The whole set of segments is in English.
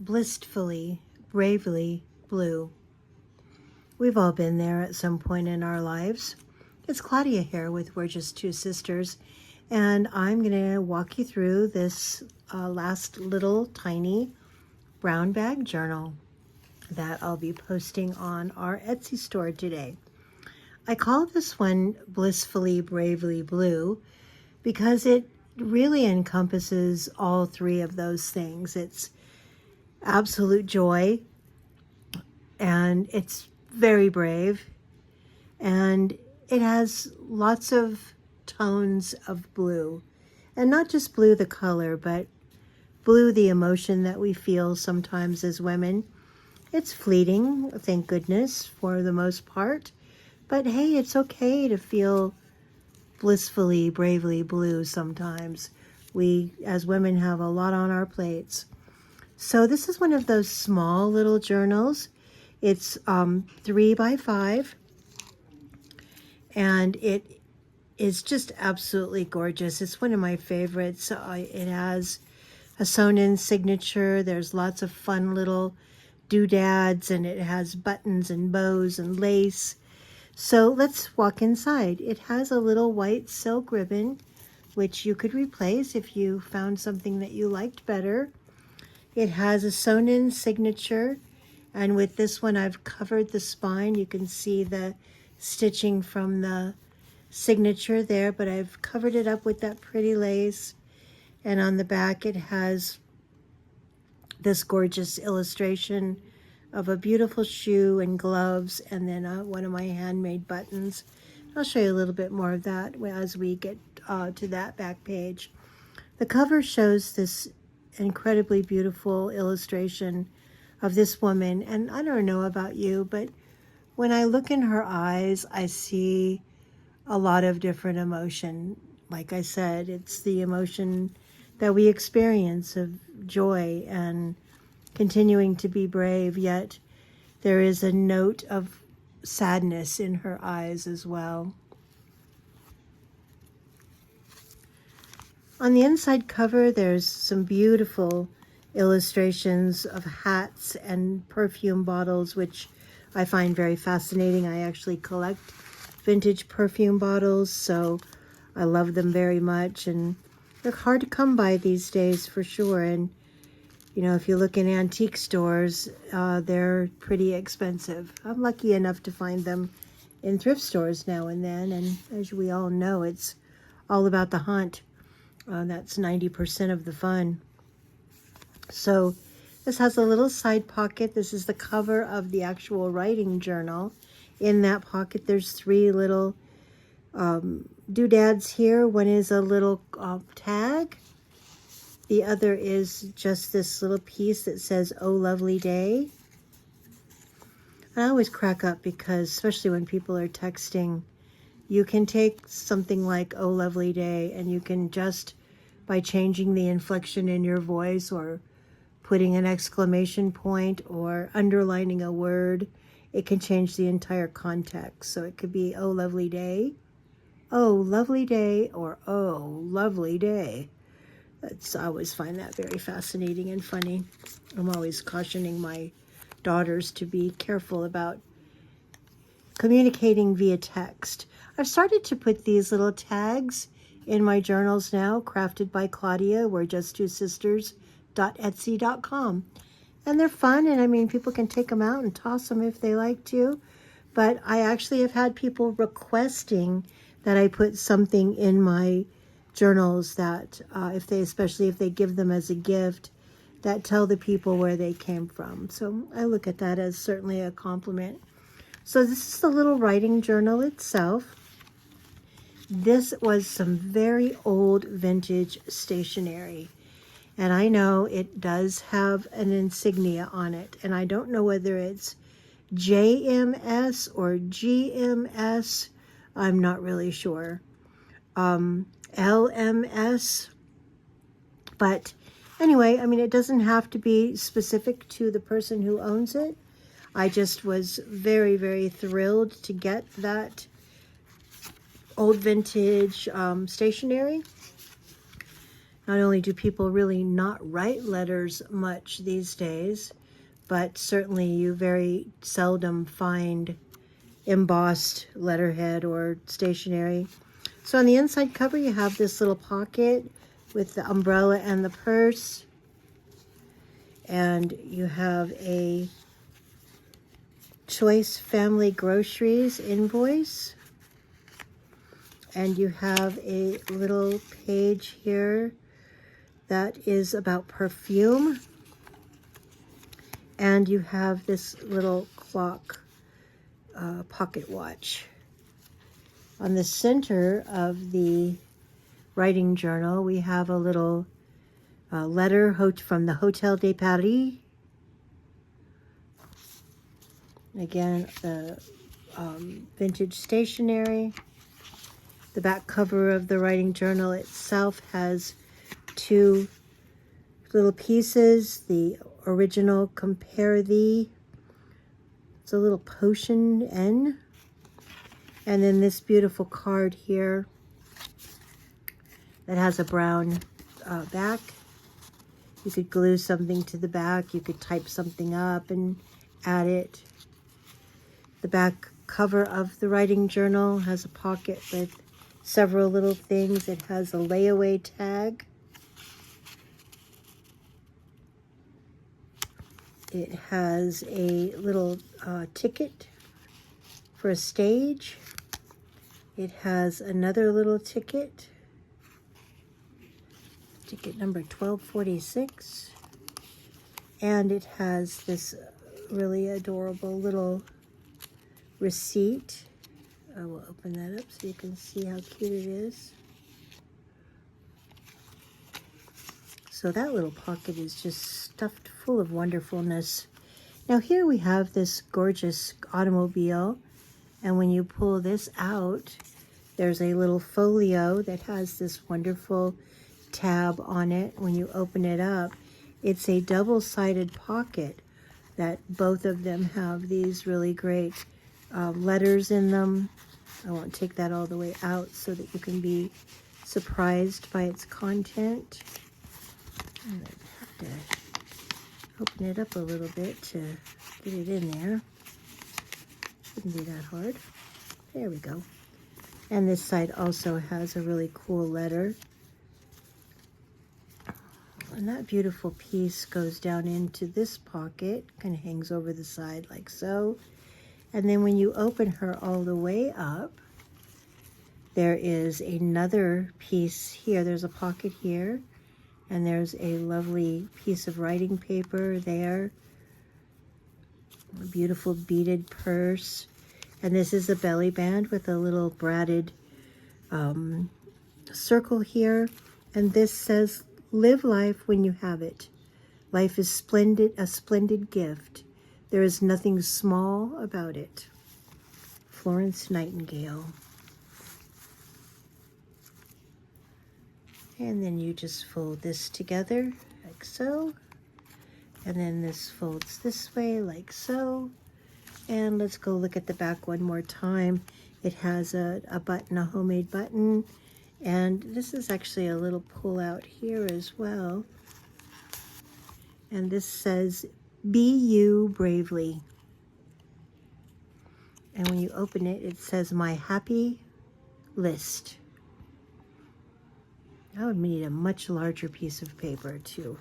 Blissfully, bravely blue. We've all been there at some point in our lives. It's Claudia here with We're Just Two Sisters, and I'm going to walk you through this last little tiny brown bag journal that I'll be posting on our Etsy store today. I call this one Blissfully, Bravely Blue because it really encompasses all three of those things. It's absolute joy, and it's very brave, and it has lots of tones of blue, and not just blue the color, but blue the emotion that we feel sometimes as women. It's fleeting, thank goodness, for the most part, but hey, it's okay to feel blissfully, bravely blue sometimes. We as women have a lot on our plates. So this is one of those small little journals. It's 3 by 5, and it is just absolutely gorgeous. It's one of my favorites. It has a sewn-in signature. There's lots of fun little doodads, and it has buttons and bows and lace. So let's walk inside. It has a little white silk ribbon, which you could replace if you found something that you liked better. It has a sewn-in signature, and with this one I've covered the spine. You can see the stitching from the signature there, but I've covered it up with that pretty lace. And on the back it has this gorgeous illustration of a beautiful shoe and gloves, and then one of my handmade buttons. I'll show you a little bit more of that as we get to that back page. The cover shows this incredibly beautiful illustration of this woman, and I don't know about you, but when I look in her eyes, I see a lot of different emotion. Like I said, it's the emotion that we experience of joy and continuing to be brave, yet there is a note of sadness in her eyes as well. On the inside cover, there's some beautiful illustrations of hats and perfume bottles, which I find very fascinating. I actually collect vintage perfume bottles, so I love them very much, and they're hard to come by these days for sure. And you know, if you look in antique stores, they're pretty expensive. I'm lucky enough to find them in thrift stores now and then, and as we all know, it's all about the hunt. That's 90% of the fun. So this has a little side pocket. This is the cover of the actual writing journal. In that pocket, there's 3 little doodads here. One is a little tag. The other is just this little piece that says, "Oh, lovely day." And I always crack up because, especially when people are texting, you can take something like "Oh, lovely day," and you can just, by changing the inflection in your voice or putting an exclamation point or underlining a word, it can change the entire context. So it could be "Oh, lovely day," "Oh, lovely day," or "Oh, lovely day." I always find that very fascinating and funny. I'm always cautioning my daughters to be careful about communicating via text. I've started to put these little tags in my journals now, crafted by Claudia. We're just two sisters.etsy.com. And they're fun, and I mean, people can take them out and toss them if they like to. But I actually have had people requesting that I put something in my journals that especially if they give them as a gift, that tell the people where they came from. So I look at that as certainly a compliment. So this is the little writing journal itself. This was some very old vintage stationery, and I know it does have an insignia on it, and I don't know whether it's JMS or GMS. I'm not really sure. LMS. But anyway, I mean, it doesn't have to be specific to the person who owns it. I just was very, very thrilled to get that old vintage stationery. Not only do people really not write letters much these days, but certainly you very seldom find embossed letterhead or stationery. So on the inside cover, you have this little pocket with the umbrella and the purse. And you have a Choice Family Groceries invoice. And you have a little page here that is about perfume. And you have this little clock pocket watch. On the center of the writing journal, we have a little letter from the Hotel de Paris. Again, the vintage stationery. The back cover of the writing journal itself has two little pieces. The original Compare Thee. It's a little potion N. And then this beautiful card here that has a brown back. You could glue something to the back. You could type something up and add it. The back cover of the writing journal has a pocket with several little things. It has a layaway tag. It has a little ticket for a stage. It has another little ticket. Ticket number 1246. And it has this really adorable little receipt. I will open that up so you can see how cute it is. So that little pocket is just stuffed full of wonderfulness. Now here we have this gorgeous automobile, and when you pull this out, there's a little folio that has this wonderful tab on it. When you open it up, it's a double-sided pocket that both of them have these really great letters in them. I won't take that all the way out so that you can be surprised by its content. I have to open it up a little bit to get it in there. Shouldn't be that hard. There we go. And this side also has a really cool letter. And that beautiful piece goes down into this pocket, kind of hangs over the side like so. And then when you open her all the way up, there is another piece here. There's a pocket here, and there's a lovely piece of writing paper there. A beautiful beaded purse. And this is a belly band with a little braided circle here. And this says, "Live life when you have it. Life is splendid, a splendid gift. There is nothing small about it." Florence Nightingale. And then you just fold this together like so. And then this folds this way like so. And let's go look at the back one more time. It has a button, a homemade button. And this is actually a little pull out here as well. And this says, "Be you bravely." And when you open it, it says, "My happy list." I would need a much larger piece of paper to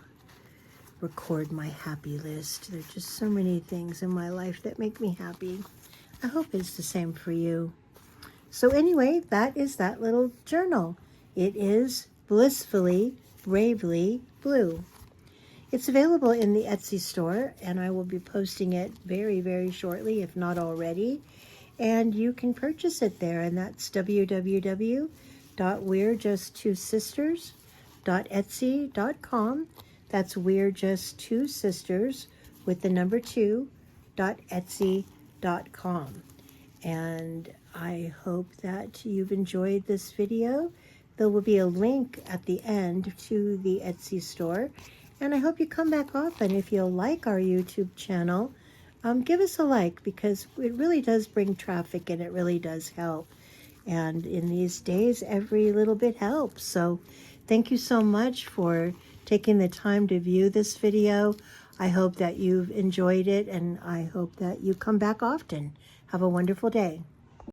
record my happy list. There are just so many things in my life that make me happy. I hope it's the same for you. So anyway, that is that little journal. It is Blissfully, Bravely Blue. It's available in the Etsy store, and I will be posting it very, very shortly, if not already. And you can purchase it there, and that's www.we'rejusttwosisters.etsy.com. That's We're Just Two Sisters with the number 2.etsy.com. And I hope that you've enjoyed this video. There will be a link at the end to the Etsy store. And I hope you come back often. If you'll like our YouTube channel, give us a like, because it really does bring traffic and it really does help. And in these days, every little bit helps. So thank you so much for taking the time to view this video. I hope that you've enjoyed it, and I hope that you come back often. Have a wonderful day.